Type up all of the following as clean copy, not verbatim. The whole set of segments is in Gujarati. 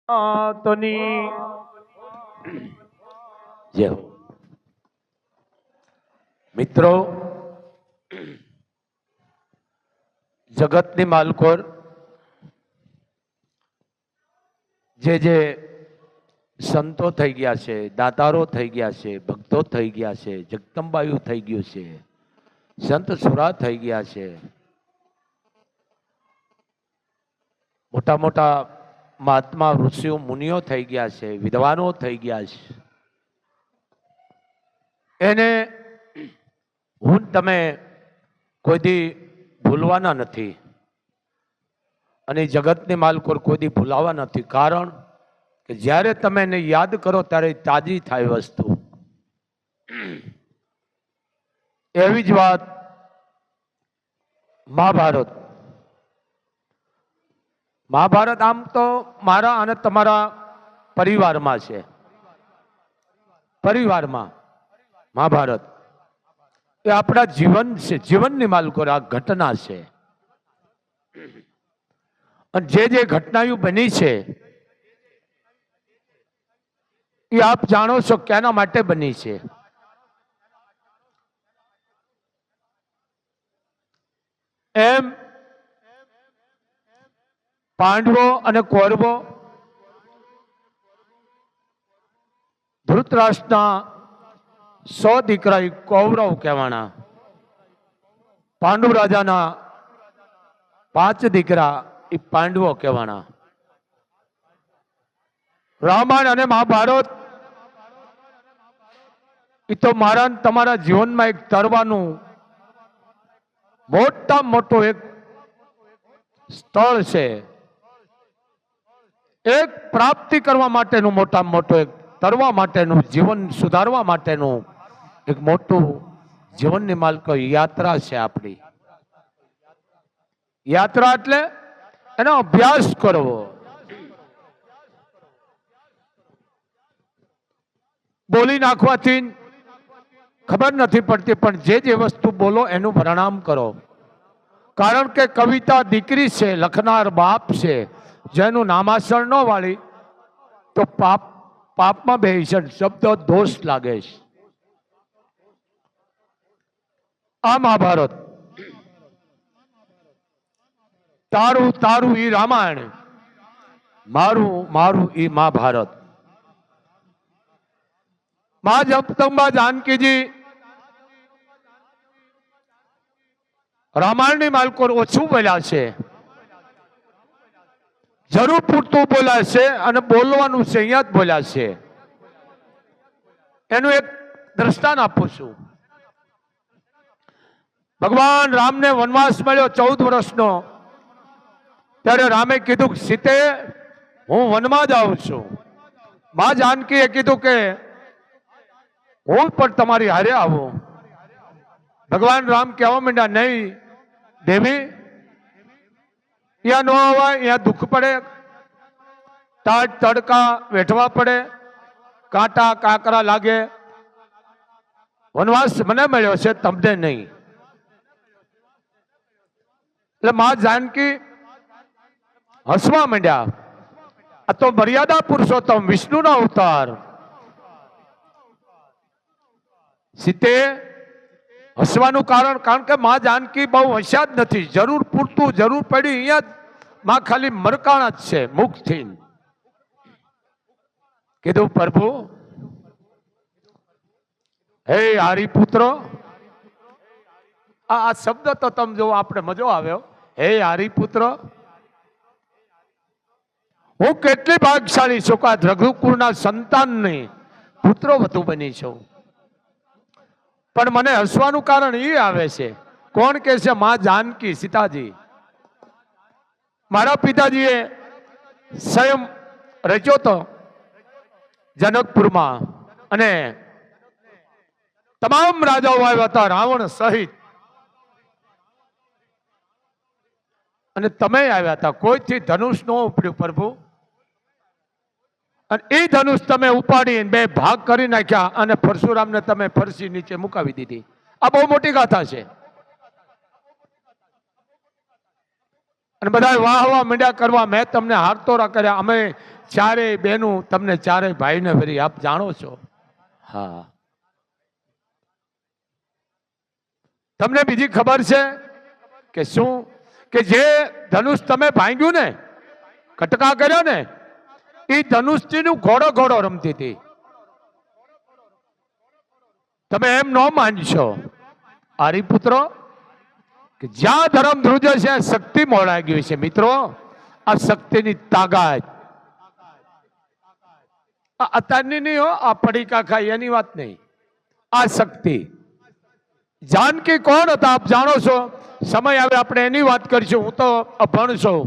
તની જય હો. મિત્રો, જગતની માલકોર જે સંતો થઈ ગયા છે, દાતારો થઈ ગયા છે, ભક્તો થઈ ગયા છે, જગદંબાયુ થઈ ગયું છે, સંત સુરા થઈ ગયા છે, મોટા મોટા મહાત્મા ઋષિઓ મુનિઓ થઈ ગયા છે, વિદ્વાનો થઈ ગયા છે. એને હું તમે કોઈ દી ભૂલવાના નથી અને જગતની માલકોર કોઈ દી ભૂલાવા નથી. કારણ કે જ્યારે તમે એને યાદ કરો ત્યારે તાજી થાય વસ્તુ. એવી જ વાત મહાભારત. મહાભારત આમ તો મારા અને તમારા પરિવારમાં છે. પરિવારમાં મહાભારત એ આપણા જીવન છે, જીવનની માલકોર આ ઘટના છે. અને જે ઘટનાઓ બની છે એ આપ જાણો છો કેના માટે બની છે. એમ પાંડવો અને કૌરવો ધૃતરાષ્ટ્રના 100 દીકરા કૌરવ કહેવાના, પાંડુ રાજાના 5 દીકરા એ પાંડવો કહેવાના. રામાયણ અને મહાભારત એ તો મારા તમારા જીવનમાં એક તરવાનું મોટા મોટો એક સ્થળ છે. એક પ્રાપ્તિ કરવા માટેનું મોટા મોટો એક તરવા માટેનું, જીવન સુધારવા માટેનું એક મોટું જીવનની માલકો યાત્રા છે આપણી. યાત્રા એટલે એનો અભ્યાસ કરવો. બોલી નાખવાથી ખબર નથી પડતી, પણ જે વસ્તુ બોલો એનું પ્રણામ કરો. કારણ કે કવિતા દીકરી છે, લખનાર બાપ છે. જેનું નામાસર ન વાળી તો પાપમાં બેહી છે, શબ્દો દોષ લાગે છે. આ મહાભારત, તારું તારું ઈ રામાયણ, મારું મારું ઈ મહાભારત. મા જગદંબા જાનકીજી રામાયણની માલકોર ઓછું બોલ્યા છે, જરૂર પૂરતું બોલ્યા છે અને બોલવાનું છે અહીંયા જ બોલ્યા છે. એનું એક દ્રષ્ટાંત આપું છું. ભગવાન રામને વનવાસ મળ્યો 14 વર્ષનો. ત્યારે રામે કીધું, સીતે હું વનમાં જાઉં છું. મા જાનકીએ કીધું કે હું પણ તમારી હારે આવું. ભગવાન રામ કહેવા માંડ્યા, નહીં દેવી, ત્યાં ન આવાય, અહીંયા દુઃખ પડે, ટાટ તડકા વેઠવા પડે, કાંટા કાંકરા લાગે. વનવાસ મને મળ્યો છે, તમને નહીં. એટલે મા જાનકી હસવા માંડ્યા. આ તો મર્યાદા પુરુષોત્તમ વિષ્ણુના અવતાર. સીતે હસવાનું કારણ કે મા જાનકી બહુ હસ્યા જ નથી. જરૂર પૂરતું, જરૂર પડી અહીંયા જ માં ખાલી મરકાણા જ છે મુખથી. કીધું, પ્રભુ હે હરિપુત્ર. આ શબ્દ તો તમે જો આપણે મજો આવ્યો. હે હરિપુત્ર, હું કેટલી ભાગ્યશાળી છું કે રઘુકુળના સંતાનની પુત્રો વધુ બની છું. પણ મને હસવાનું કારણ એ આવે છે. કોણ કે છે? મા જાનકી, સીતાજી. મારા પિતાજીએ સ્વયં રચ્યો તો જનકપુરમાં, અને તમામ રાજાઓ આવ્યા હતા રાવણ સહિત, અને તમે આવ્યા હતા. કોઈથી ધનુષ ન ઉપડ્યું પ્રભુ. અને એ ધનુષ તમે ઉપાડીને 2 ભાગ કરી નાખ્યા અને પરશુરામને તમે ફરસી નીચે મુકાવી દીધી. આ બહુ મોટી ગાથા છે. અને બધા વાહ વાહ મીંડ્યા કરવા, મેં તમને હારતોરા કર્યા, અમે ચારેય બહેનું તમને ચારેય ભાઈને ભરી. આપ જાણો છો? હા. તમને બીજી ખબર છે કે શું? કે જે ધનુષ તમે ભાંગ્યું ને, કટકા કર્યો ને, એ ધનુષથી ઘોડો ઘોડો રમતી હતી. તમે એમ ન માનશો હરિપુત્રો, કે જ્યાં ધર્મ ધ્રુજે છે શક્તિ મોડાઈ ગઈ છે. મિત્રો, આ શક્તિની તાકાત અત્યારની નહીં હો, આ પડીકા ખાય એની વાત નહીં. આ શક્તિ. જાનકી કોણ હતા આપ જાણો છો? સમય આવે આપણે એની વાત કરીશું. હું તો અભણ છું.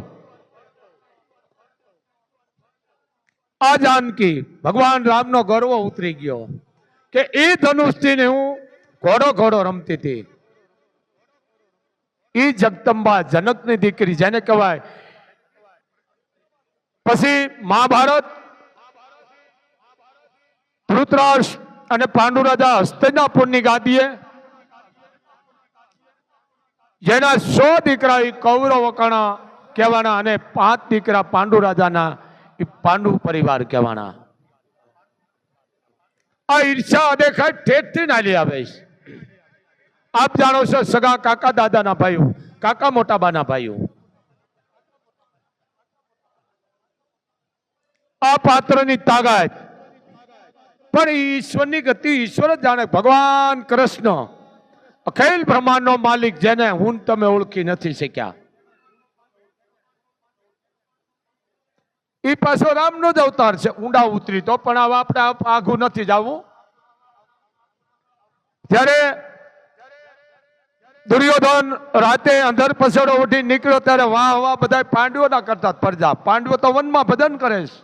આ જાનકી ભગવાન રામનો ગર્વ ઉતરી ગયો કે એ ધનુષથી હું ઘોડો ઘોડો રમતી હતી. એ જગદંબા જનકની દીકરી જેને કહેવાય. પછી મહાભારત, ધૃતરાષ્ટ્ર અને પાંડુ રાજા હસ્તિનાપુરની ગાદીએ, જેના 100 દીકરા એ કૌરવ કણા કહેવાના અને 5 દીકરા પાંડુ રાજાના એ પાંડુ પરિવાર કહેવાના. આ ઈર્ષા દેખાય ઠેઠથી નાલી આવે છે. આપ જાણો છો સગા કાકા દાદાના ભાઈઓ, કાકા મોટાબાના ભાઈઓ. આ પાત્રની તાકાત પણ ઈશ્વરની ગતિ ઈશ્વર જ જાણે. ભગવાન કૃષ્ણ અખિલ બ્રહ્માંડનો માલિક, જેને હું તમે ઓળખી નથી શક્યા. એ પાછો રામનો જ અવતાર છે. ઊંડા ઉતરી તો પણ હવે આપણે આઘું નથી જવું. જ્યારે દુર્યોધન રાતે અંધર પસડો ઉઠી નીકળ્યો ત્યારે વાહ વાહ બધા પાંડવો ના કરતા પ્રજા. પાંડવો તો વનમાં ભજન કરે છે.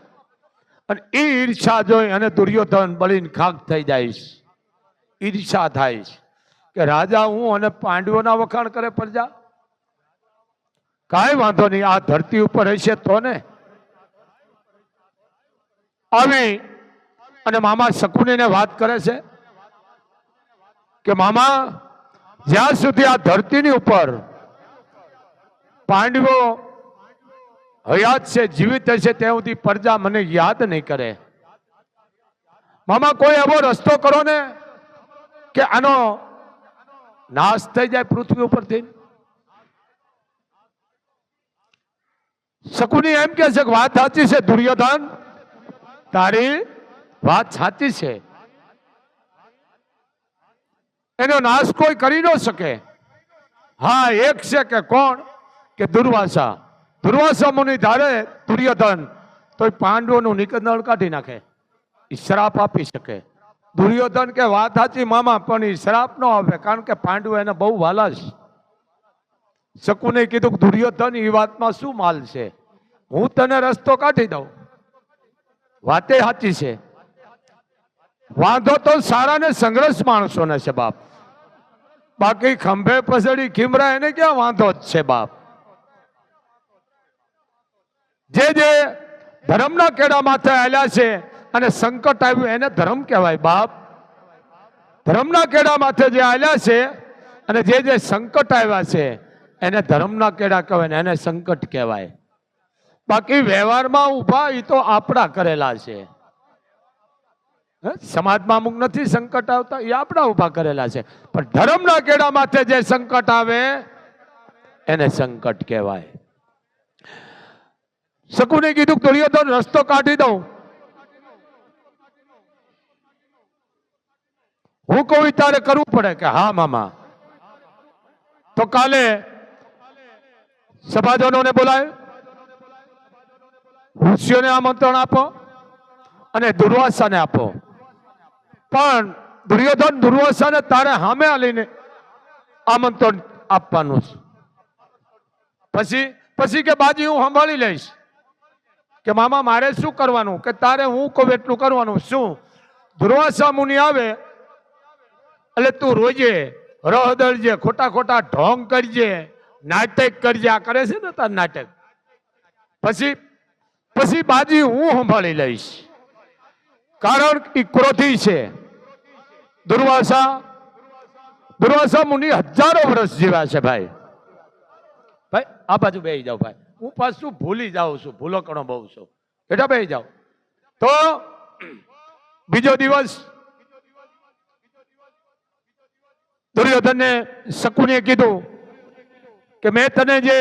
અને એ ઈર્ષા જોઈ અને દુર્યોધન બળીને ખાક થઈ જાય. ઈર્ષા થાય કે રાજા હું અને પાંડવોના વખાણ કરે પ્રજા. કાંઈ વાંધો નહીં, આ ધરતી ઉપર હશે તો ને. આવી અને મામા શકુનીને વાત કરે છે કે મામા, જ્યાં સુધી આ ધરતીની ઉપર પાંડવો હયાત છે, જીવિત હશે, ત્યાં સુધી પ્રજા મને યાદ નહીં કરે. મામા કોઈ એવો રસ્તો કરો ને કે આનો નાશ થઈ જાય પૃથ્વી ઉપરથી. શકુની એમ કે છે કે વાત સાચી છે દુર્યોધન, તારી વાત સાચી છે. એનો નાશ કોઈ કરી ન શકે. હા, એક છે કે કોણ? કે દુર્વાસા. દુર્વાસા મુનિ ધારે દુર્યોધન તો પાંડવોનું નિકંદન કાઢી નાખે. એ શ્રાપ આપી શકે. દુર્યોધન કે વાત સાચી મામા, પણ એ શ્રાપ ન આપે, કારણ કે પાંડવો એને બહુ વાલા છે. શકુને કીધું દુર્યોધન એ વાતમાં શું માલ છે, હું તને રસ્તો કાઢી દઉં. વાતે સાચી છે. વાંધો તો સારા ને સંઘર્ષ માણસોને છે બાપ. બાકી ખંભે પસડી ખીમરા એને ક્યાં વાંધો જ છે બાપ. જે જે ધર્મના કેડા માથે આલ્યા છે અને સંકટ આવ્યું એને ધર્મ કહેવાય બાપ. ધર્મના કેડા માથે જે આલ્યા છે અને જે જે સંકટ આવ્યા છે એને ધર્મના કેડા કહેવાય, એને સંકટ કહેવાય. બાકી વ્યવહારમાં ઉભા એ તો આપણા કરેલા છે. સમાજમાં અમુક નથી સંકટ આવતા, એ આપણા ઉભા કરેલા છે. પણ ધર્મના કેડા માથે જે સંકટ આવે એને સંકટ કહેવાય. શકુને કીધું દુર્યોધન રસ્તો કાઢી દઉં. હું કહું તારે કરવું પડે. કે હા મામા. તો કાલે સભાજનોને બોલાય, ઋષિઓને આમંત્રણ આપો અને દુર્વાસાને આપો. પણ દુર્યોધન દુર્વાસાને તારે સામે આલીને આમંત્રણ આપવાનું છે. પછી કે બાજી હું સંભાળી લઈશ. કે મામા મારે શું કરવાનું? કે તારે હું કહું એટલું કરવાનું. શું? દુર્વાસા મુનિ આવે એટલે તું રોજે રહદળજે, ખોટા ખોટા ઢોંગ કરજે, નાટક કરજે. આ કરે છે ને તાર નાટક. પછી બાજી હું સંભાળી લઈશ. કારણ એ ક્રોધી છે. દુર્વાસા મુનિ 1000 વર્ષ જીવ્યા છે ભાઈ. ભાઈ આ બાજુ બેસી જાઓ ભાઈ, હું પાછું ભૂલી જાઉં છું, ભૂલો કણો બહુ છું, બેટા બેસી જાઓ. તો બીજો દિવસ દુર્યોધનને શકુનીએ કીધું કે મેં તને જે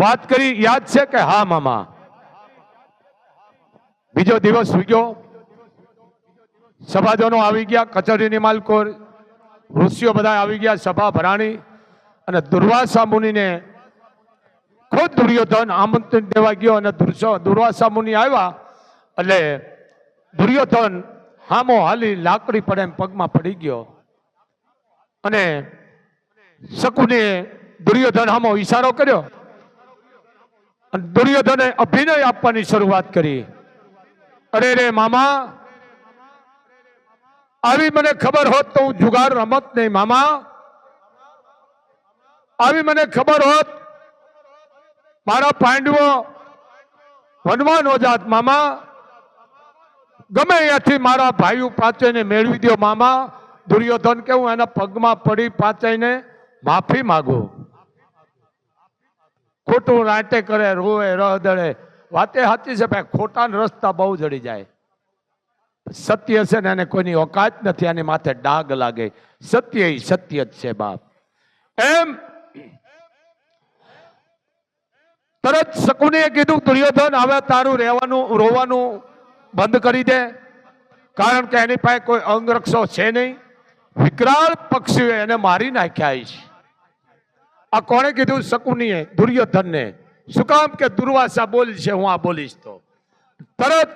વાત કરી યાદ છે કે હા મામા. બીજો દિવસ ગયો, સભાજનો આવી ગયા, કચેરીની માલકો ઋષિઓ બધા આવી ગયા, સભા ભરાણી, અને દુર્વાસા મુનિને ખુદ દુર્યોધન આમંત્રણ દેવા ગયો. અને દુર્વાસા મુનિ આવ્યા એટલે દુર્યોધન હામો હાલી લાકડી પડે એમ પગમાં પડી ગયો. અને શકુનીએ દુર્યોધન હામો ઈશારો કર્યો અને દુર્યોધને અભિનય આપવાની શરૂઆત કરી. અરે રે મામા, આવી મને ખબર હોત તો હું જુગાર રમત નહીં મામા. આવી મને ખબર હોત મારા પાંડવો વનમાં નો જાત મામા. ગમે અહીંયાથી મારા ભાઈઓ પાંચેયને મેળવી દો મામા. દુર્યોધન કે હું એના પગમાં પડી પાંચેયને માફી માંગુ. ખોટું રાંટે કરે, રોવે રદડે. વાતે સાચી છે ભાઈ, ખોટા રસ્તા બહુ જડી જાય. સત્ય છે ને એને કોઈની ઓકાત નથી, આની માથે ડાઘ લાગે. સત્ય સત્ય જ છે બાપ. એમ તરત શકુનીએ કીધું દુર્યોધન હવે તારું રહેવાનું રોવાનું બંધ કરી દે, કારણ કે એની પાસે કોઈ અંગરક્ષો છે નહીં. વિકરાળ પક્ષીઓ એને મારી નાખ્યા છે. આ કોણે કીધું? શકુનીએ દુર્યોધનને. શું કામ કે દુર્વાસા બોલી છે, હું આ બોલીશ તો. તરત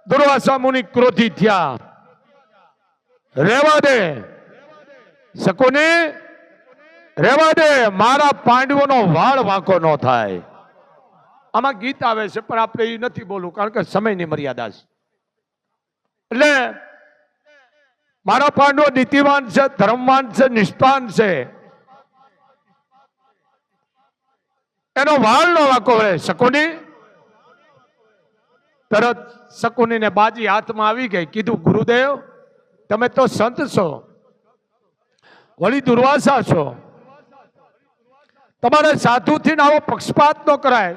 દુર્વાસા મુનિ ક્રોધી થયા. રેવા દે શકુની, રેવા દે, મારા પાંડવોનો વાળ વાંકો ન થાય. આમાં ગીત આવે છે પણ આપણે એ નથી બોલવું, કારણ કે સમયની મર્યાદા છે. એટલે મારા પાંડવો નીતિવાન છે, ધર્મવાન છે, નિષ્ઠાન છે, એનો વાળ નો વાંકો રહે. શકુની તરત શકુનીને બાજી હાથમાં આવી ગઈ. કીધું ગુરુદેવ તમે તો સંત છો, વળી દુર્વાસા છો, તમારે સાધુથી આવો પક્ષપાત ન કરાય.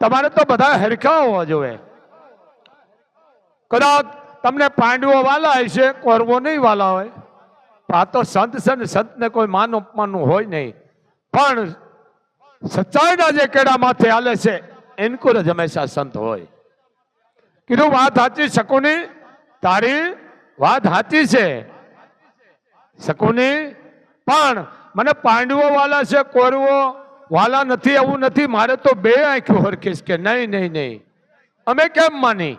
તમારે તો બધા હરખા હોવા જોઈએ. કદાચ તમને પાંડવો વાલા હશે, કૌરવો નહીં વાલા હોય. આ તો સંત છે ને, સંતને કોઈ માન અપમાનનું હોય નહીં. પણ સચ્ચાઈના જે કેડા માથે હાલે છે એનકુર જ હંમેશા સંત હોય. કીધું વાત સાચી શકુની, તારી વાત સાચી છે શકુની, પણ મને પાંડવો વાલા છે, કૌરવો વાલા નથી એવું નથી. મારે તો બે આંખ્યું હરખીશ કે નહીં નહીં નહીં, અમે કેમ માની?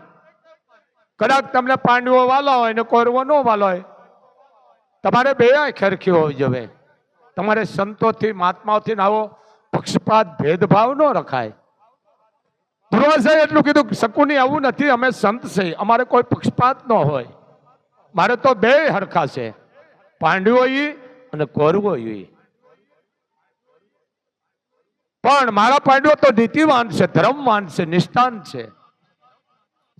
કદાચ તમને પાંડવો વાલા હોય ને કૌરવો નો વાલો હોય, તમારે બે આંખ હરખી હોવી જોઈએ. તમારે સંતોથી મહાત્માઓથી આવો પક્ષપાત ભેદભાવ ન રખાય. દુર્વાસાએ એટલું કીધું શકુની આવું નથી, અમે સંત છે, અમારે કોઈ પક્ષપાત ન હોય. મારે તો બે હરખા છે, પાંડવો અને કૌરવો. પણ મારા પાંડવો તો નીતિવાન છે, ધર્મવાન છે, નિષ્ઠાન છે.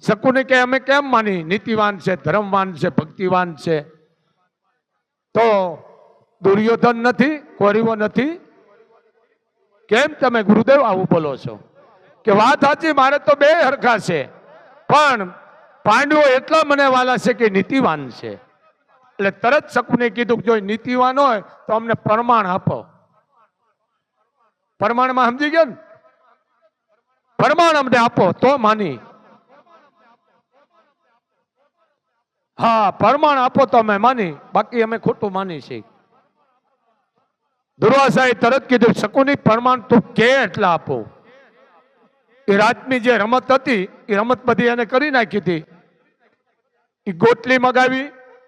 શકુની કે અમે કેમ માની? નીતિવાન છે, ધર્મવાન છે, ભક્તિવાન છે, તો દુર્યોધન નથી, કૌરવો નથી? કેમ તમે ગુરુદેવ આવું બોલો છો? કે વાત સાચી, મારે તો બે હરખા છે, પણ પાંડવો એટલા મને વાલા છે કે નીતિવાન છે. એટલે તરત શકુને કીધું જો નીતિવાન હોય તો અમને પ્રમાણ આપો. પ્રમાણમાં સમજી ગયા ને? પ્રમાણ અમને આપો તો માની. હા, પ્રમાણ આપો તો અમે માની, બાકી અમે ખોટું માની છીએ. દુર્વાસાએ તરત કીધું શકુની પ્રમાણ તું કે એટલા આપો. એ રાતની જે રમત હતી એ રમત બધી એને કરી નાખી હતી. એ ગોટલી મગાવી,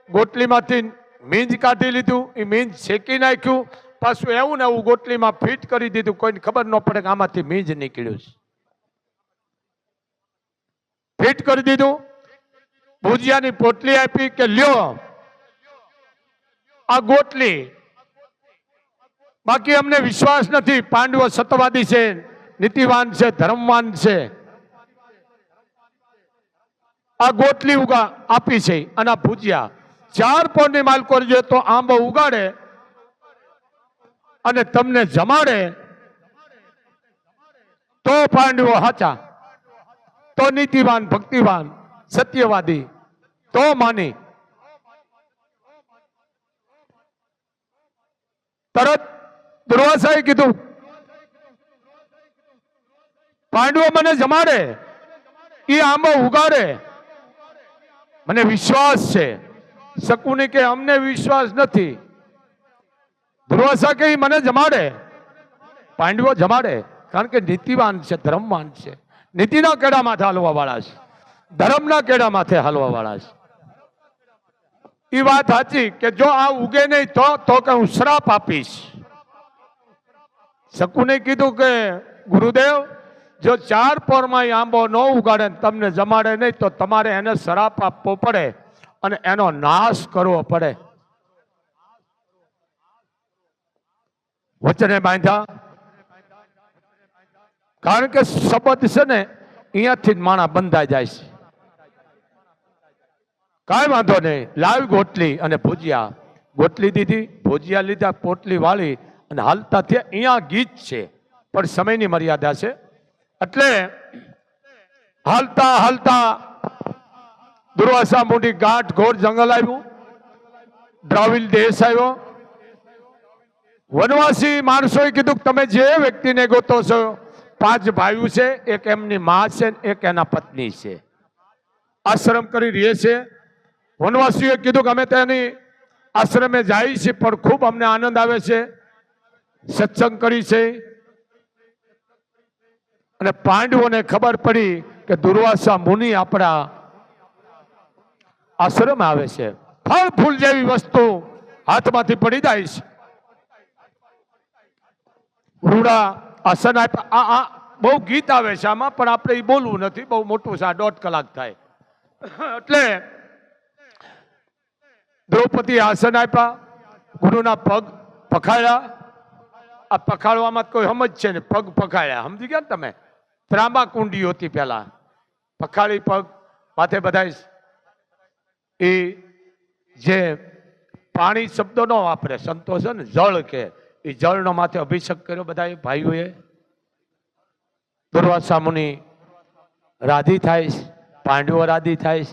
ગોટલીમાંથી મીંજ કાઢી લીધું, એ મીંજ શેકી નાખ્યું, પાછું એવું ને એવું ગોટલીમાં ફિટ કરી દીધું, કોઈને ખબર ન પડે કે આમાંથી મીંજ નીકળ્યું છે. ફિટ કરી દીધું. ભુજિયાની પોટલી આપી કે લ્યો આ ગોટલી. બાકી અમને વિશ્વાસ નથી, પાંડવો સત્યવાદી છે, નીતિવાન છે, ધર્મવાન છે. આ ગોટલી આપી છે અને આ ભુજિયા 4 પૌની માલકો તો આંબો ઉગાડે અને તમને જમાડે તો પાંડવો સાચા, તો નીતિવાન, ભક્તિવાન, સત્યવાદી, તો માની. તરત દુર્વાસાએ કીધું, પાંડવો મને જમાડે, એ આંબો ઉગાડે, મને વિશ્વાસ છે. શકુની કે અમને વિશ્વાસ નથી. દુર્વાસા કે મને જમાડે, પાંડવો જમાડે, કારણ કે નીતિવાન છે, ધર્મવાન છે, નીતિના કેડા માથે હાલવા વાળા છે, ધર્મના કેડા માથે હાલવા વાળા છે. એ વાત સાચી કે જો આ ઉગે નહીં તો કે હું શ્રાપ આપીશ. શકુને કીધું કે ગુરુદેવ, જો 4 પોરમાં આંબો ન ઉગાડે, તમને જમાડે નહીં, તો તમારે એને શ્રાપ આપવો પડે અને એનો નાશ કરવો પડે. વચને બાંધ્યા, કારણ કે શબ્દ છે ને અહીંયાથી જ માણા બંધાઈ જાય છે. કાંઈ વાંધો નહીં, લાવી ગોટલી અને ભુજિયા. ગોટલી દીધી, ભુજિયા લીધા, પોટલી વાળી અને હાલતા થયા. અહીંયા ગીત છે પણ સમયની મર્યાદા છે, એટલે હાલતા હાલતા દુર્વાસા મોટી ગાંઠ ઘોર જંગલ આવ્યું, દ્રાવિડ દેશ આવ્યો. વનવાસી માણસોએ કીધું તમે જે વ્યક્તિને ગોતો છો, 5 ભાઈઓ છે, એક એમની માં છે, એક એના પત્ની છે, આશ્રમ કરી રહે છે. વનવાસીઓએ કીધું કે અમે તેની આશ્રમે જાય છે, પણ ખૂબ અમને આનંદ આવે છે, સત્સંગ કરી છે. અને પાંડવોને ખબર પડી કે દુર્વાસા મુનિ આપણા આશ્રમ આવે છે. ફળ ફૂલ જેવી વસ્તુ હાથમાંથી પડી જાય છે. રૂડા આસન આપ્યા. આ બહુ ગીત આવે છે આમાં, પણ આપણે એ બોલવું નથી, બહુ મોટું છે, 1.5 કલાક થાય. એટલે દ્રૌપદી આસન આપ્યા, ગુરુના પગ પખાડ્યા. આ પખાડવામાં કોઈ સમજ છે ને, પગ પખાડ્યા, સમજી ગયા ને તમે? ત્રાંબા કુંડી હતી પેલા, પખાડી પગ માથે બધા. એ જે પાણી શબ્દો ન વાપરે સંતો છે ને, જળ કે, એ જળનો માથે અભિષેક કર્યો બધા ભાઈઓએ. દુર્વાસા મુનિ રાધી થાય, પાંડવો રાધી થાય.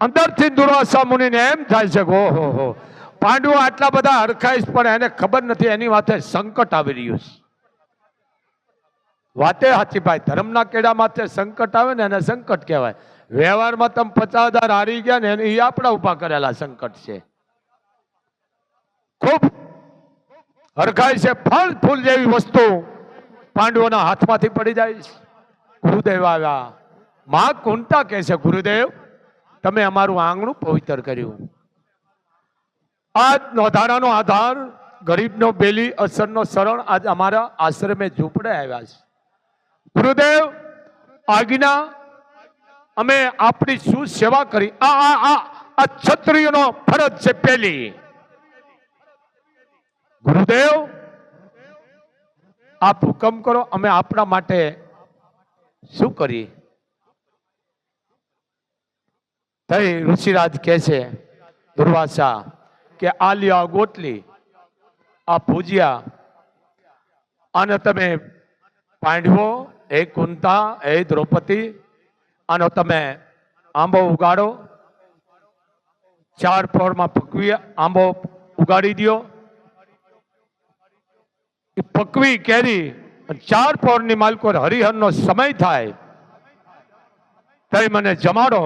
અંદરથી દુર્વાસા મુનિને એમ થાય છે કે ઓહો, પાંડવો આટલા બધા હરખાઈશ, પણ એને ખબર નથી એની માથે સંકટ આવી રહ્યું છે. વાતે સાચી ભાઈ, ધર્મના કેડા માથે સંકટ આવે ને એને સંકટ કહેવાય. વ્યવહારમાં તમે 50,000 હારી ગયા ને, એ આપણા ઉભા કરેલા સંકટ છે. ખૂબ હરખાય છે. ફળ ફૂલ જેવી વસ્તુ પાંડવોના હાથમાંથી પડી જાય છે. ગુરુદેવ આવ્યા. માં કુંતા કહે છે, ગુરુદેવ તમે અમારું આંગણું પવિત્ર કર્યું. આ નોંધારાનો આધાર, ગરીબનો બેલી, અસરનો શરણ આજ અમારા આશ્રમે ઝૂંપડે આવ્યા છે. ગુરુદેવ આજ્ઞા, અમે આપણી શું સેવા કરી. આ ક્ષત્રિયનો ફરજ છે પેલી. ગુરુદેવ આપ હુકમ કરો, અમે આપણા માટે શું કરીએ? તઈ ઋષિરાજ કહે છે દુર્વાસા કે આ લ્યો ગોટલી, આ ભુજિયા, અને તમે પાંડવો, એ કુંતા, એ દ્રૌપદી, આનો તમે આંબો ઉગાડો. 4 પહોરમાં પકવી આંબો ઉગાડી દો. એ પકવી કેરી 4 પહોરની માલકો હરિહરનો સમય થાય તઈ મને જમાડો,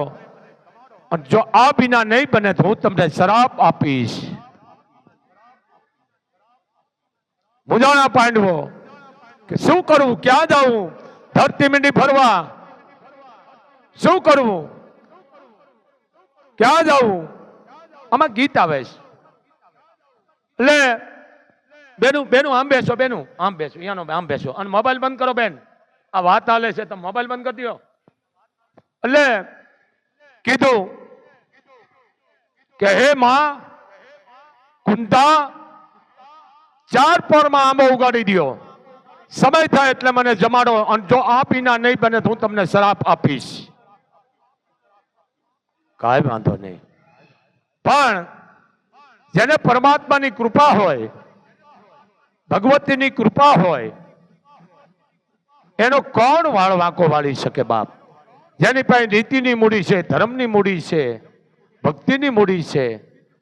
અને જો આ વિના નહીં બને તો હું તમને શ્રાપ આપીશ. મુજાણા પાંડવો કે શું કરવું, ક્યાં જવું, ધરતી મીંડી ફરવા, શું કરવું, ક્યાં જવું? આમાં ગીત આવે છે. એટલે બેનું આમ બેસો, બેનું આમ બેસો, અહીંયાનો આમ બેસો, અને મોબાઈલ બંધ કરો બેન, આ વાત હાલે છે, તમે મોબાઈલ બંધ કરી દો. એટલે કીધું કે હે માં કુંતા, 4 પહોરમાં આંબો ઉગાડી દો, સમય થાય એટલે મને જમાડો, અને જો આ પીના નહીં બને તો હું તમને શ્રાપ આપીશ. કાંઈ વાંધો નહીં, પણ જેને પરમાત્માની કૃપા હોય, ભગવતીની કૃપા હોય, એનો કોણ વાળ વાંકો વાળી શકે બાપ? જેની પાસે નીતિની મૂડી છે, ધર્મની મૂડી છે, ભક્તિની મૂડી છે,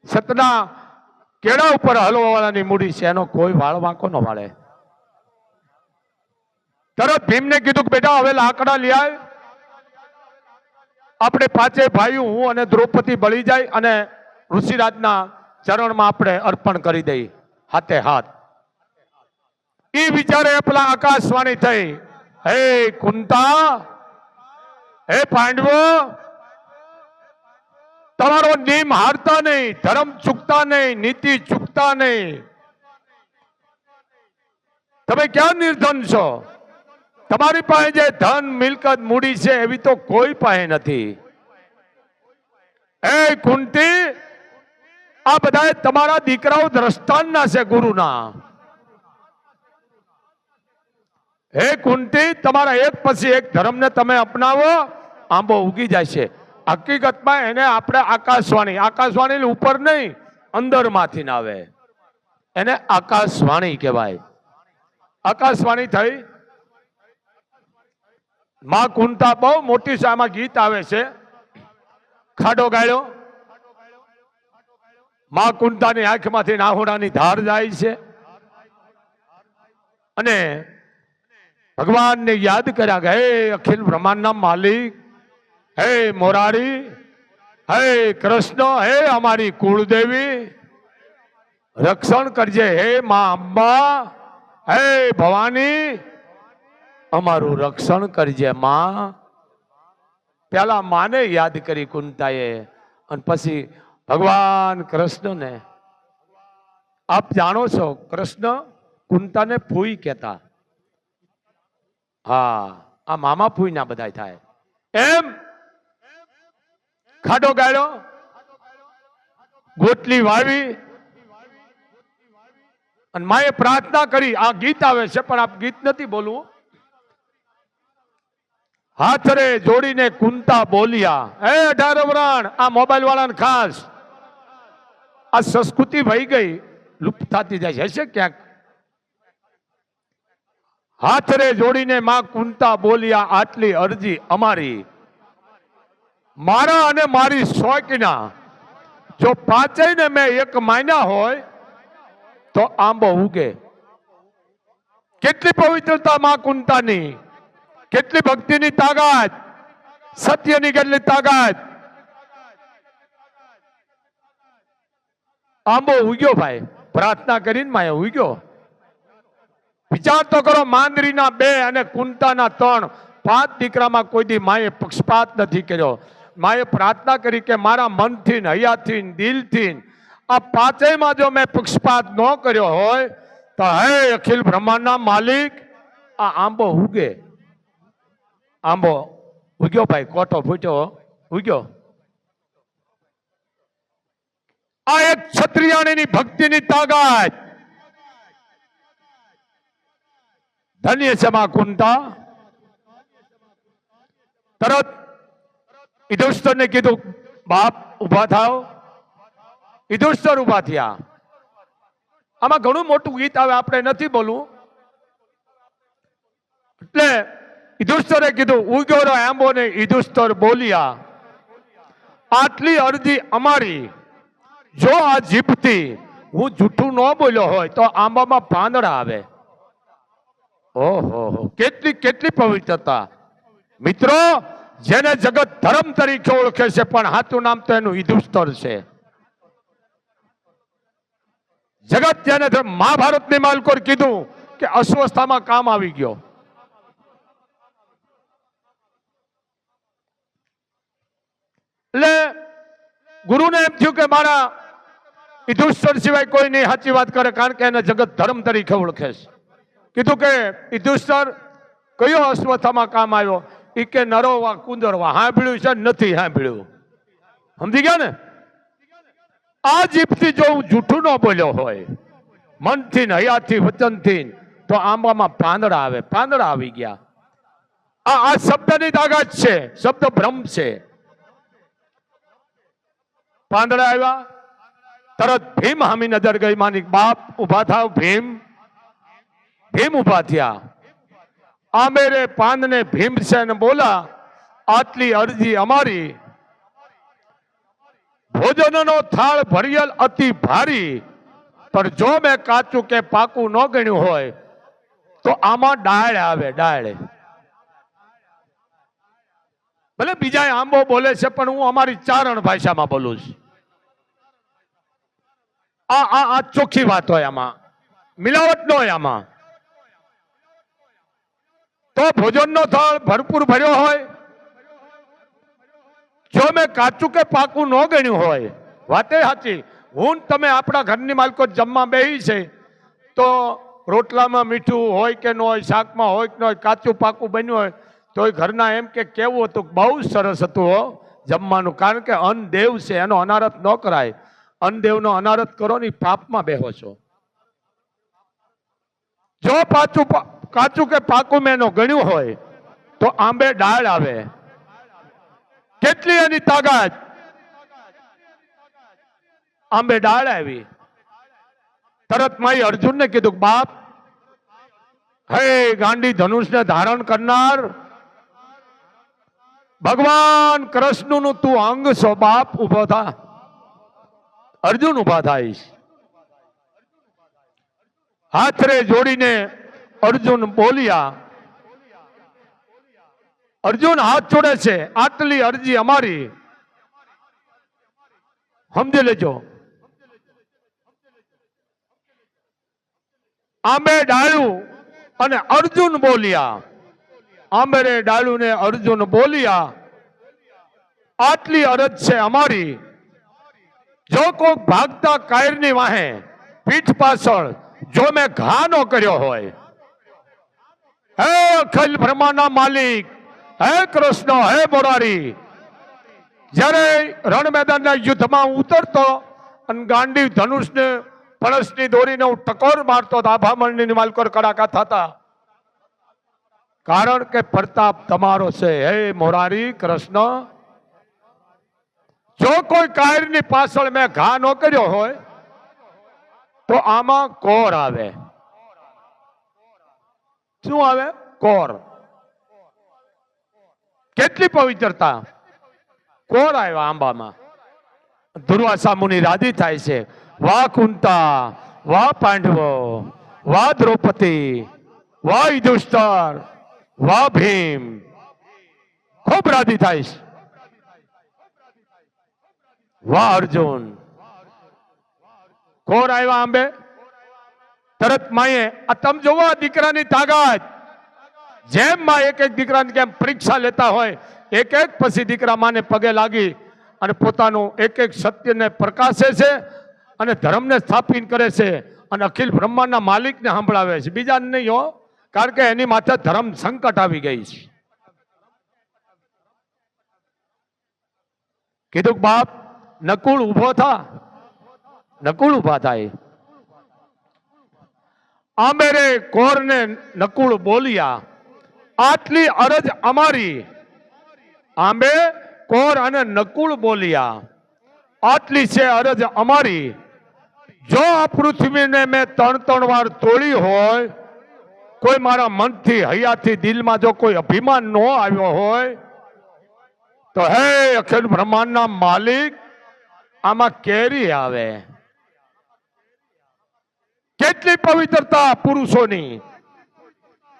સતના કેળા ઉપર હલવાવાળાની મૂડી છે, એનો કોઈ વાળ વાંકો ન વાળે. તરત ભીમને કીધું કે બેટા હવે લાકડા લઈ આવ, આપણે પાંચે ભાઈઓ હું અને દ્રૌપદી બળી જાય અને ઋષિરાજના ચરણમાં આપણે અર્પણ કરી દઈ હાથે હાથ. એ વિચારે પેલા આકાશવાણી થઈ, હે કુંતા, હે પાંડવો, તમારો નિયમ હારતા નહીં, ધર્મ ચૂકતા નહીં, નીતિ ચૂકતા નહીં. તમે ક્યાં નિર્ધન છો? તમારી પાસે જે ધન મિલકત મૂડી છે એવી તો કોઈ પાસે નથી. એ કુંતી, આ બધા તમારા દીકરાઓ દ્રષ્ટાંતના છે ગુરુના. હે કુંતી, તમારા એક પછી એક ધર્મને તમે અપનાવો, આંબો ઉગી જાય છે. હકીકતમાં એને આપણે આકાશવાણી, આકાશવાણી ઉપર નહીં અંદરમાંથી ના આવે, એને આકાશવાણી કહેવાય. આકાશવાણી થઈ. માં કુંતા બહુ મોટી છે. આમાં ગીત આવે છે, ખાડો ગાળ્યો. માં કુંતાની આંખમાંથી નાહુડાની ધાર જાય છે અને ભગવાનને યાદ કર્યા કે હે અખિલ બ્રહ્માંડના માલિક, હે મોરારી, હે કૃષ્ણ, હે અમારી કુળદેવી, રક્ષણ કરજે. હે માં અંબા, હે ભવાની, અમારું રક્ષણ કરજે માં. પેલા માને યાદ કરી કુંતાએ અને પછી ભગવાન કૃષ્ણને. આપ જાણો છો કૃષ્ણ કુંતાને ફૂઈ કહેતા. હા, આ મામા ફૂઈ ના બધા થાય. એમ ખાડો ગાળ્યો, ગોટલી વાવી અને માએ પ્રાર્થના કરી. આ ગીત આવે છે પણ આપ ગીત નથી બોલવું. હાથ રે જોડીને કુંતા બોલ્યા, હે 18 વરાણ, આ મોબાઈલ વાળાને ખાસ, આ સંસ્કૃતિ વહી ગઈ, લુપ્ત થતી જાય છે ક્યાંક. હાથ રે જોડીને માં કુંતા બોલ્યા, આટલી અરજી અમારી, મારા અને મારી શોકના જો પાંચેય ને મેં એક માન્યા હોય તો આંબો ઉગે. કેટલી પવિત્રતા માં કુંતાની, કેટલી ભક્તિની તાકાત, સત્યની કેટલી તાકાત. આંબો ઉગ્યો ભાઈ, પ્રાર્થના કરીને માએ ઉગ્યો. વિચાર તો કરો, માંદરીના 2 અને કુંતાના 3, 5 દીકરામાં કોઈ દી માએ પક્ષપાત નથી કર્યો. માએ પ્રાર્થના કરી કે મારા મનથી, હૈયાથી, દિલથી આ પાંચેયમાં જો મેં પક્ષપાત ન કર્યો હોય તો હે અખિલ બ્રહ્માંડના માલિક, આ આંબો ઉગે. આંબો ઉગ્યો ભાઈ, કોટો ફૂટ્યો, ઉગ્યો. આ એક ક્ષત્રિયાણીની ભક્તિની તાકાત. ધન્ય છે માં કુંતા. તરત યુધિષ્ઠિરને કીધું, બાપ ઉભા થાવ. યુધિષ્ઠિર ઉભા થયા. આમાં ઘણું મોટું ગીત આવે, આપણે નથી બોલવું. એટલે યુધિષ્ઠિરે કીધું, ઉગ્યો રો આંબો ને. યુધિષ્ઠિર બોલ્યા, આટલી અરજી અમારી, જો આ જીભથી હું જૂઠું ન બોલ્યો હોય તો આંબામાં પાંદડા આવે. ઓહો, કેટલી કેટલી પવિત્રતા. મિત્રો, જેને જગત ધર્મ તરીકે ઓળખે છે પણ સાચું નામ તો એનું યુધિષ્ઠિર છે. જગત જેને મહાભારતની માલકોર કીધું કે અસ્વસ્થામાં કામ આવી ગયો. એટલે ગુરુને એમ થયું કે મારા યુધિષ્ઠિર સિવાય કોઈ નહીં સાચી વાત કરે, કારણ કે એને જગત ધર્મ તરીકે ઓળખે છે. કીધું કે યુધિષ્ઠિર કયો અસ્વસ્થામાં કામ આવ્યો? એ કે નરોવા કુંદરવા. સાંભળ્યું છે? નથી સાંભળ્યું. સમજી ગયા ને? આ જીભથી જો હું જૂઠું ન બોલ્યો હોય, મનથી, હૈયાથી, વચનથી, તો આંબામાં પાંદડા આવે. પાંદડા આવી ગયા. આ શબ્દની તાકાત છે. શબ્દ બ્રહ્મ છે. પાંદડા આવ્યા. તરત ભીમ હામી નજર ગઈ માની, બાપ ઉભા થાવ. ભીમ ઉભા થયા. આંબેરે પાંદને ભીમસેન બોલા, આટલી અરજી અમારી, ભોજનનો થાળ ભરિયલ અતિ ભારી, પણ જો મેં કાચું કે પાકું ન ગણ્યું હોય તો આમાં ડાળ આવે, ડાળ. ભલે બીજા આંબો બોલે છે પણ હું અમારી ચારણ ભાષામાં બોલું છું. આ ચોખ્ખી વાત હોય, આમાં મિલાવટ ન હોય. આમાં તો ભોજનનો થાળ ભરપૂર ભર્યો હોય, જો મેં કાચું કે પાકું ન ગણ્યું હોય, વાતે સાચી. હું તમે આપણા ઘરની માલકો જમવા બેહી છે તો રોટલામાં મીઠું હોય કે ન હોય, શાકમાં હોય કે ન હોય, કાચું પાકું બન્યું હોય તો ઘરના એમ કે કેવું હતું, બહુ સરસ હતું હો જમવાનું. કારણ કે અન્ન દેવ છે, એનો અનારત ન કરાય. અન્ન દેવનો અનારત કરો ને પાપમાં બેહો છો. જો કાચું કે પાકું મેં એનો ગણ્યું હોય તો આંબે ડાળ આવે. કેટલી એની તાકાત! આંબે ડાળ આવી. તરત માઈ અર્જુનને કીધું, બાપ, હે ગાંડી ધનુષને ધારણ કરનાર ભગવાન કૃષ્ણનું તું અંગ છો બાપ, ઉભો થા. અર્જુન ઉભા થાય. હાથરે જોડીને અર્જુન બોલ્યા. અર્જુન હાથ જોડે છે, આટલી અરજી અમારી, સમજી લેજો. આંબે ડાળું અને અર્જુન બોલ્યા. આંબેરે ડાળું ને અર્જુન બોલ્યા, આટલી અરજ છે અમારી, જો કોક ભાગતા કાયરની વાહે પીઠ પાછળ જો મેં ઘા ન કર્યો હોય, હે અખિલ બ્રહ્માંડના માલિક, હે કૃષ્ણ, હે મોરારી, જ્યારે રણ મેદાનના યુદ્ધમાં ઉતરતો અને ગાંડી ધનુષને પળસની દોરીને હું ટકોર મારતો, આભામણની માલકોર કડાકા થતા. કારણ કે પ્રતાપ તમારો છે, હે મોરારી કૃષ્ણ. જો કોઈ કાયરની પાછળ મેં ઘા ન કર્યો હોય તો આમાં કોર આવે. શું આવે? કોર. કેટલી પવિત્રતા! કોર આવ્યા આંબામાં. દુર્વાસા મુનિ રાજી થાય છે. વાહ કુંતા, વાહ પાંડવો, વાહ દ્રૌપદી, વાહ યુધિષ્ઠિર, વાહ ભીમ. ખૂબ રાજી થાય છે. વાહ અર્જુન. કોર આવ્યા આંબે. તરત માએ, આ તમે જોવો દીકરાની તાકાત. જેમ માં એક એક દીકરાની કેમ પરીક્ષા લેતા હોય, એક એક પછી દીકરા માને પગે લાગી અને પોતાનું એક એક સત્યને પ્રકાશે છે અને ધર્મને સ્થાપિત કરે છે અને અખિલ બ્રહ્માંડના માલિકને સંભળાવે છે, બીજાને નહીં હો. કારણ કે એની માથે ધર્મ સંકટ આવી ગઈ છે. કીધું, બાપ નકુળ ઉભો થા. નકુળ ઉભા થાય. આંબેરે કોરને નકુળ બોલ્યા, આટલી અરજ અમારી. આંબે કોર અને નકુળ બોલ્યા, આટલી છે અરજ અમારી, જો આ પૃથ્વીને મેં 3 વાર તોડી હોય, કોઈ મારા મનથી હૈયાથી દિલમાં જો કોઈ અભિમાન ન આવ્યો હોય તો હે અખિલ બ્રહ્માંડના માલિક, આમાં કેરી આવે. કેટલી પવિત્રતા પુરુષોની!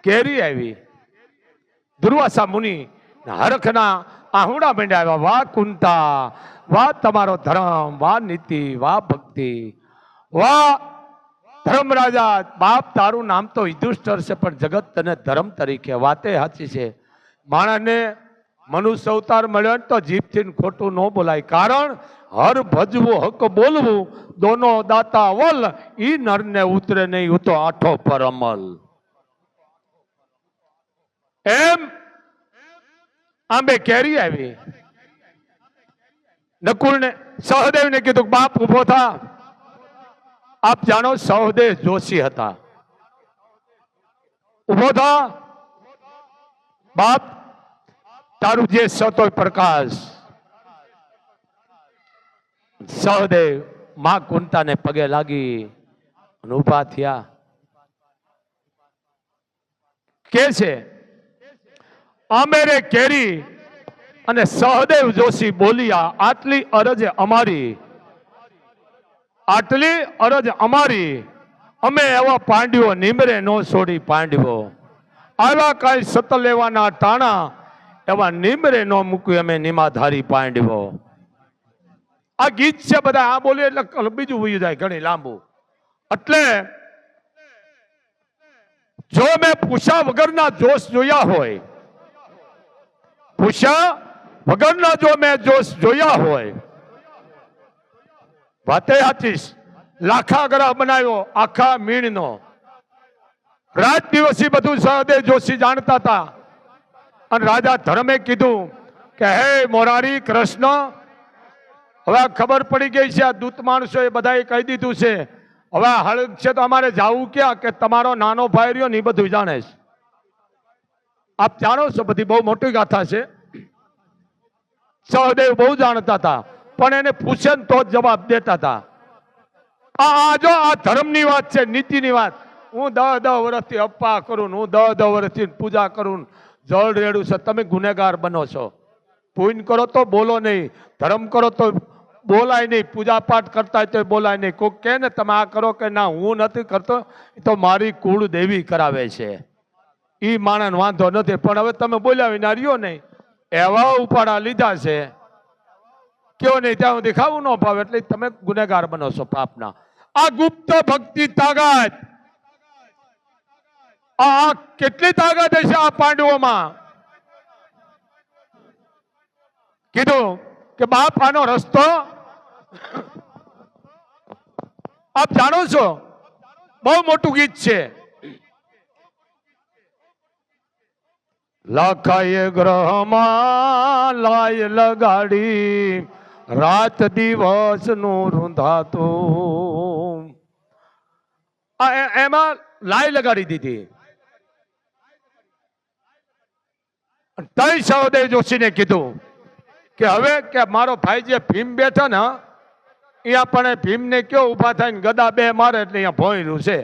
કેરી આવી. દુર્વાસા મુનિ હરખના આહુડા મંડાવ્યા. વાહ કુંતા, વાહ તમારો ધર્મ, વાહ નીતિ, વાહ ભક્તિ, વાહ ધર્મરાજા. બાપ તારું નામ તો યુધિષ્ઠિર છે પણ જગત તને ધર્મ તરીકે. વાતે સાચી છે. માણસને મનુષ્ય અવતાર મળ્યો તો જીભથી ખોટું ન બોલાય. કારણ હર ભજવું હક બોલવું, દોનો દાતા વલ, ઈ નરને ઉતરે નહીં ઉતો આઠો પર અમલ. એમ આંબે કેરી આવી. નકુળને સહદેવને કીધું, બાપ ઉભો થા. આપ જાણો સહદેવ જોશી હતા. ઉભો થા બાપ, તારું જે સતોય પ્રકાશ. સહદેવ માં કુંતાને પગે લાગી અને ઉભા થયા. કે છે આંબેરે કેરી અને સહદેવ જોશી બોલિયા, આટલી અરજ અમારી, આટલી અરજ અમારી, અમે એવા પાંડવો નિમરે નો છોડી પાંડવો, આવા કઈ સત લેવાના ટાણા, એવા નિમરે નો મૂક્યું અમે નિમાધારી પાંડવો. આ ગીત છે બધા, આ બોલે એટલે બીજું વયું જાય ઘણી લાંબુ. એટલે જો મેં પૂછા વગરના જોશ જોયા હોય, પૂછા વગરના જો મેં જોશ જોયા હોય, વાતે આચીશ લાખા ગ્રહ બનાવ્યો આખા મીણનો, રાત દિવસી બધું સહદેવ જોશી જાણતા હતા. અને રાજા ધર્મે કીધું કે હે મોરારી કૃષ્ણ, હવે ખબર પડી ગઈ છે, આ દૂત માણસો એ બધાએ કહી દીધું છે, હવે હળગ છે તો અમારે જાવું ક્યાં, કે તમારો નાનો ભાઈ રહ્યો ને એ બધું જાણે છે. આપ જાણો છો, બધી બહુ મોટી ગાથા છે. સહદેવ બહુ જાણતા હતા, પણ એને પૂછે ને તો જ જવાબ દેતા હતા. આ જો આ ધર્મની વાત છે, નીતિની વાત. હું 10 વર્ષથી અપ્પા કરું, હું 10 વર્ષથી પૂજા કરું, જળ રેડું છે, તમે ગુનેગાર બનો છો. પુણ્ય કરો તો બોલો નહીં, ધર્મ કરો તો બોલાય નહીં, પૂજા પાઠ કરતા હોય તો બોલાય નહીં. કોઈ કહે ને તમે આ કરો કે ના હું નથી કરતો, તો મારી કુળ દેવી કરાવે છે, એ માણસ વાંધો નથી. પણ હવે તમે બોલ્યા વિના રહ્યો નહીં, એવા ઉપાડા લીધા છે, કયો નહીં ત્યાં હું દેખાવું ન ભાવે, એટલે તમે ગુનેગાર બનો છો પાપના. આ ગુપ્ત ભક્તિ તાકાત, આ કેટલી તાકાત હશે આ પાંડવોમાં. કીધું કે બાપ આનો રસ્તો આપ જાણો છો, બહુ મોટું ગીત છે. લખાય ગ્રહમાં લાય લગાડી, રાત દિવસ નું રૂંધાતું. એમાં લાય લગાડી દીધી. તઈ સહદેવ જોશીને કીધું કે હવે કે મારો ભાઈ જે ભીમ બેઠા ને, અહીંયા પણ ભીમને કયો ઉભા થઈને ગદા બે મારે એટલે અહીંયા ભોંયરું છે,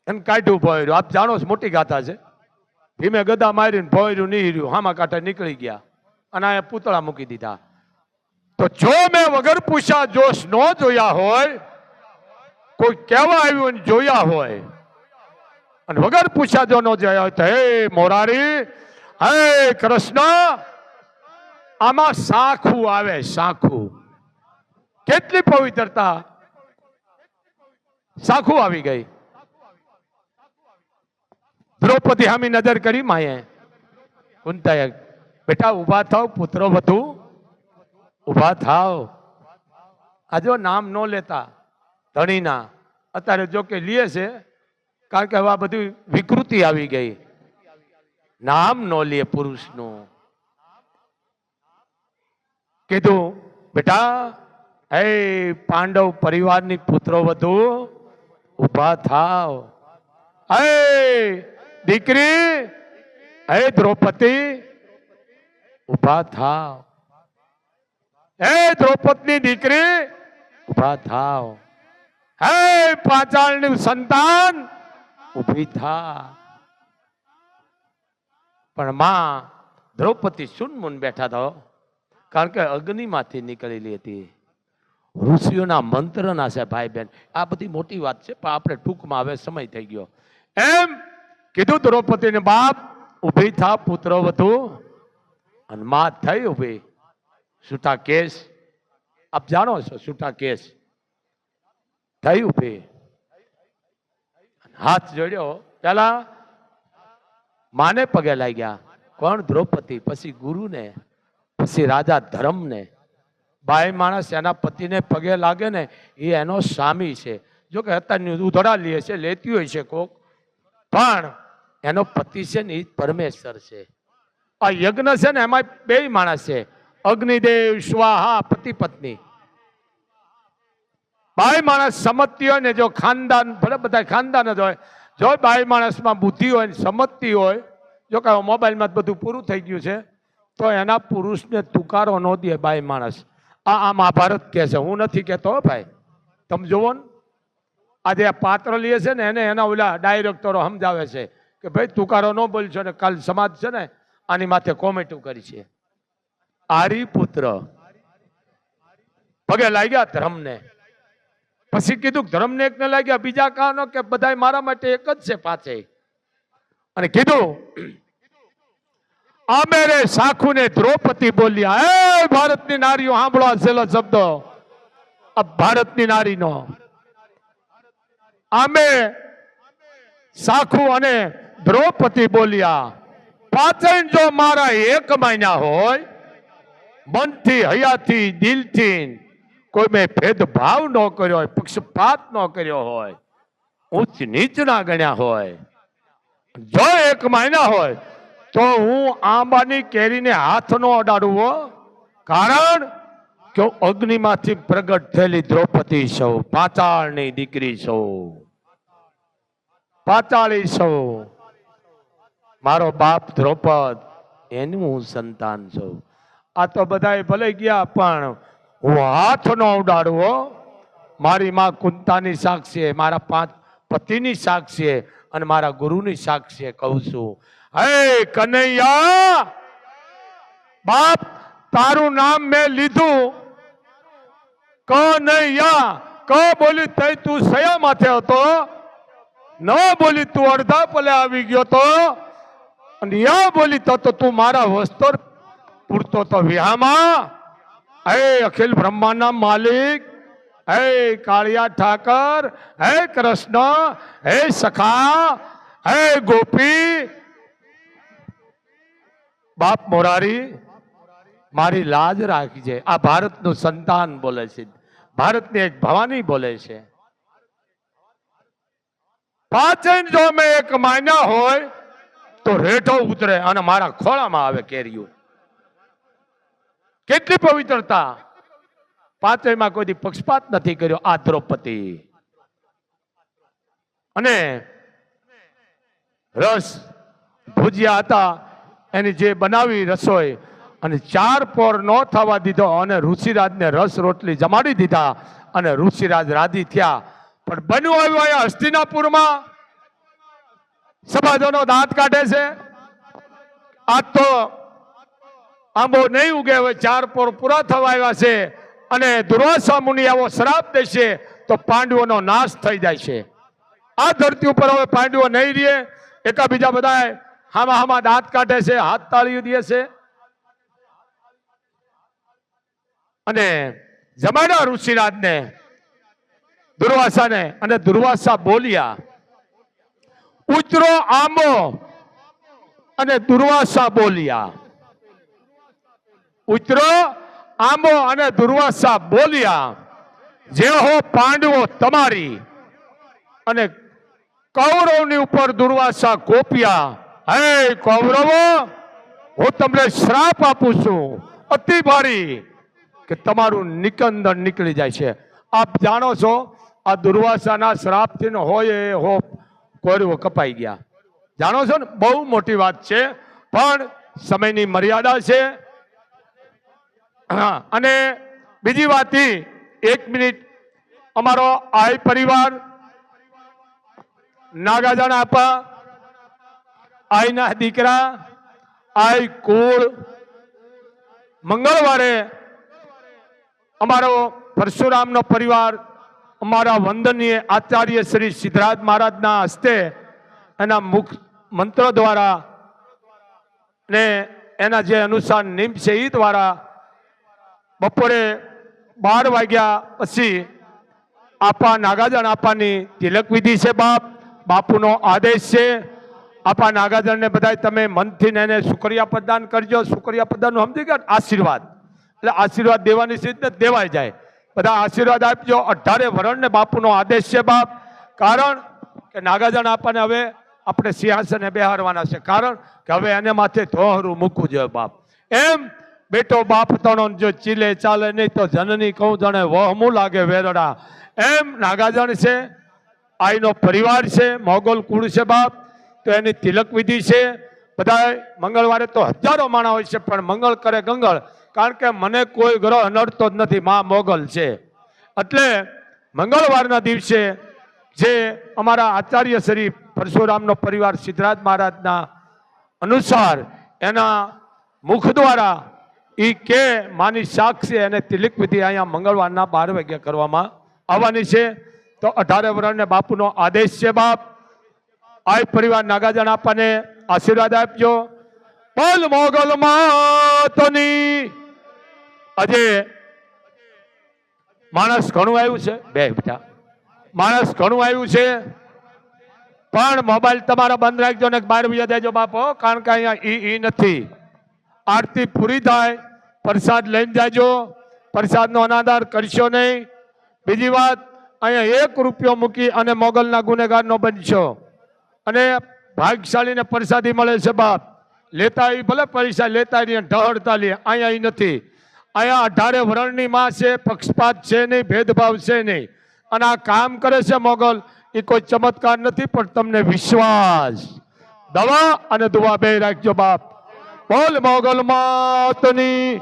એને કાઢ્યું ભોંયરું. આપ જાણો છો, મોટી ગાથા છે. ભીમે ગદા મારીને ભોંયરું નહીં રહ્યું, હામા કાંઠે નીકળી ગયા અને અહીંયા પૂતળા મૂકી દીધા. તો જો મેં વગર પૂછ્યા જોશ ન જોયા હોય, કોઈ કહેવા આવ્યું જોયા હોય, અને વગર પૂછ્યા જો ન જોયા હોય, તો હે મોરારી, હે કૃષ્ણ, આમાં સાખું આવે. સાખું કેટલી પવિત્રતા, સાખું આવી ગઈ. દ્રૌપદી હામી નજર કરી માએ, કુંતાએ બેટા ઉભા થાવ, પુત્ર વધુ ઉભા થાવ. આજો નામ ન લેતા ધણીના, અત્યારે જો કે લે છે, કારણ કે હવે આ બધી વિકૃતિ આવી ગઈ. નામ ન લે પુરુષનું. કીધું બેટા, હે પાંડવ પરિવારની પુત્રો વધુ ઉભા થાવ. હે દીકરી, હે દ્રૌપદી ઉભા થાવ. હે દ્રૌપદની દીકરી ઉભા થાવ. હે પાંચાળની સંતાન ઉભી થા. પણ માં દ્રૌપદી સુનમુન બેઠા હતા, કારણ કે અગ્નિમાંથી નીકળેલી હતી. ઋષિઓના મંત્રના છે ભાઈ બહેન. આ બધી મોટી વાત છે, પણ આપણે ટૂંકમાં હવે સમય થઈ ગયો. એમ કીધું દ્રૌપદીને, બાપ ઉભી થા, પુત્ર વધુ. અને માં થઈ ઉભી. છૂટા કેસ, આપ જાણો છો, છૂટા કેસ થઈ ઉભી, હાથ જોડ્યો. પેલા માને પગે લાગ્યા. કોણ? દ્રૌપદી. પછી ગુરુને, પછી રાજા ધર્મને. બાઈ માણસ એના પતિને પગે લાગે ને, એ એનો સ્વામી છે. જો કે અત્યારની ઉધડા લે છે, લેતી હોય છે કોક, પણ એનો પતિ છે ને એ પરમેશ્વર છે. આ યજ્ઞ છે ને, એમાં બે માણસ છે, અગ્નિદેવ સ્વાહા, પતિ પત્ની. બાઈ માણસ સમજતી હોય ને, જો ખાનદાન ભલે બધા ખાનદાન જ હોય, જો બાઈ માણસમાં બુદ્ધિ હોય, સમજતી હોય, જો કે મોબાઈલમાં બધું પૂરું થઈ ગયું છે, તો એના પુરુષને તુકારો ન દે બાઈ માણસ. આ મહાભારત કહે છે, હું નથી કહેતો ભાઈ. તમે જોવો ને, આજે આ પાત્ર લે છે ને, એને એના ઓલા ડાયરેક્ટરો સમજાવે છે કે ભાઈ તુકારો ન બોલશો ને, કાલ સમાજ છે ને આની માથે કોમેન્ટો કરી છે. આર્યપુત્ર પગે લાગ્યા ધર્મને, પછી કીધું ધર્મને એક ને લાગ્યા બીજા કાનો કે બધાય મારા માટે એક જ છે પાછે. અને કીધું આમેરે સાખુને દ્રૌપદી બોલ્યા, એ ભારતની નારીઓ સાંભળો આ છેલ્લો શબ્દ આ ભારતની નારીનો. આમે સાખુ અને દ્રૌપદી બોલ્યા, પાચન જો મારા એક મહિના હોય, મનથી હયાથી દિલથી કોઈ મેં ભેદભાવ ન કર્યો હોય, પક્ષપાત ન કર્યો હોય, ઉચ્ચ નીચ ના ગણ્યા હોય, જો એક મહિના હોય તો હું આંબાની કેરીને હાથ નો અડાડવો, કારણ કે અગ્નિમાંથી પ્રગટ થયેલી દ્રૌપદી સૌ, પાંચાળની દીકરી સૌ, પાંચાળી સૌ, મારો બાપ દ્રૌપદ એનું હું સંતાન છું. આ તો બધા ભલે ગયા પણ હું હાથ નો ઉડાડવો. મારી માં કુંતાની સાક્ષી, મારા 5 પતિની સાક્ષી અને મારા ગુરુની સાક્ષી કહું છું, હે કનૈયા, બાપ તારું નામ મેં લીધું કનૈયા. ક બોલી તઈ તું સયા માથે હતો, ન બોલી તું અડધા પલે આવી ગયો તો, અને યા બોલી તો તું મારા વસ્ત્ર પૂરતો તો વિહામાં. હે અખિલ બ્રહ્માંડના માલિક, હે કાળિયા ઠાકર, હે કૃષ્ણ, હે સખા, હે ગોપી, બાપ મોરારી મારી લાજ રાખજે. આ ભારતનું સંતાન બોલે છે, ભારતની એક ભવાની બોલે છે. પાચન જો મેં એક મહિના હોય તો રેઠો ઉતરે અને મારા ખોળામાં આવે કેરીઓ. કેટલી પવિત્રતા! પાંચેયમાં કોઈ પક્ષપાત નથી કર્યો આ દ્રૌપદી. અને રસ ભુજિયા હતા એની જે બનાવી રસોઈ અને 4 પોર ન થવા દીધો અને ઋષિરાજને રસ રોટલી જમાડી દીધા અને ઋષિરાજ રાજી થયા. પણ બન્યું આવ્યું અહીંયા હસ્તિનાપુરમાં સભાજનો દાંત કાઢે છે. આજ તો આંબો નહીં ઉગે, હવે 4 પોર પૂરા થવા આવ્યા છે અને દુર્વાસા મુનિ આવો શ્રાપ દેશે તો પાંડવોનો નાશ થઈ જાય છે. આ ધરતી ઉપર હવે પાંડવો નહીં રહે. એકાબીજા બધા હામા હામા દાંત કાઢે છે, હાથ તાળીઓ દે છે. અને જમાડા ઋષિરાજને દુર્વાસાને, અને દુર્વાસા બોલ્યા, ઉતરો આંબો. અને દુર્વાસા બોલ્યા, ઉતરો આંબો. અને દુર્વાસા બોલ્યા, જે હો પાંડવો તમારી. અને કૌરવની ઉપર દુર્વાસા કોપ્યા, હે કૌરવો, હું તમને શ્રાપ આપું છું અતિ ભારી કે તમારું નિકંદન નીકળી જાય છે. આપ જાણો છો આ દુર્વાસાના શ્રાપથી હોય એ હો કૌરવો કપાઈ ગયા. જાણો છો ને, બહુ મોટી વાત છે પણ સમયની મર્યાદા છે. અને બીજી વાત, 1 મિનિટ, અમારો આઈ પરિવાર નાગાજણ આપા, આઈના દીકરા, આઈ કુળ, મંગળવારે અમારો પરશુરામનો પરિવાર અમારા વંદનીય આચાર્ય શ્રી સિદ્ધરાજ મહારાજના હસ્તે એના મુખ મંત્ર દ્વારા ને એના જે અનુસાર નિયમ છે એ દ્વારા બપોરે 12 વાગ્યા પછી આપા નાગાજણ આપાની તિલક વિધિ છે. બાપુનો આદેશ છે. આપા નાગાજણને બધા તમે મનથી એને શુક્રિયા પ્રદાન કરજો. શુક્રિયા પ્રદાન સમજી ગયા, આશીર્વાદ. એટલે આશીર્વાદ દેવાની સીધ દેવાય જાય. બધા આશીર્વાદ આપજો. 18 વરણને બાપુનો આદેશ છે બાપ. કારણ કે નાગાજણ આપાને હવે આપણે સિંહાસને બેહારવાના છે. કારણ કે હવે એને માથે ધોહરું મૂકવું જોઈએ બાપ. એમ બેટો બાપ તણો જો ચીલે ચાલે નહીં તો જનની કહું જાણે વહમું લાગે વેરડા. એમ નાગાજણ છે, આઈનો પરિવાર છે, મોગલ કુળ છે બાપ. તો એની તિલક વિધિ છે. બધા મંગળવારે તો હજારો માણા હોય છે પણ મંગળ કરે ગંગળ. કારણ કે મને કોઈ ગ્રહ નડતો જ નથી, માં મોગલ છે. એટલે મંગળવારના દિવસે જે અમારા આચાર્ય શ્રી પરશુરામનો પરિવાર સિદ્ધરાજ મહારાજના અનુસાર એના મુખ દ્વારા ઈ કે માની સાક્ષી અને તિલક વિધિ અહીંયા મંગળવારના 12 વાગ્યા કરવામાં આવવાની છે. તો 18 વર્ષને બાપુનો આદેશ છે. બાપ આ પરિવાર નાગાજન આપવાને આશીર્વાદ આપજો. બોલ મોગલ માતની. આજે માણસ ઘણું આવ્યું છે, બે બેટા માણસ ઘણું આવ્યું છે, પણ મોબાઈલ તમારા બંધ રાખજો ને બહાર બીજા દેજો બાપો, કારણ કે અહીંયા ઈ નથી. આરતી પૂરી થાય, પ્રસાદ લઈને જાજો, પ્રસાદનો અનાદર કરશો નહીં. બીજી વાત, અહીંયા 1 રૂપિયો મૂકી અને મોગલના ગુનેગાર નો બનશો. અને ભાગશાળીને પ્રસાદી મળે છે બાપ, લેતા ભલે પૈસા લેતા ઢહડતા લે, અહીંયા ઈ નથી. અહીંયા 18 વર્ણની માં છે, પક્ષપાત છે નહીં, ભેદભાવ છે નહીં. અને આ કામ કરે છે મોગલ, એ કોઈ ચમત્કાર નથી, પણ તમને વિશ્વાસ, દવા અને દુઆ બે રાખજો બાપ. બોલ મોગલ માતની.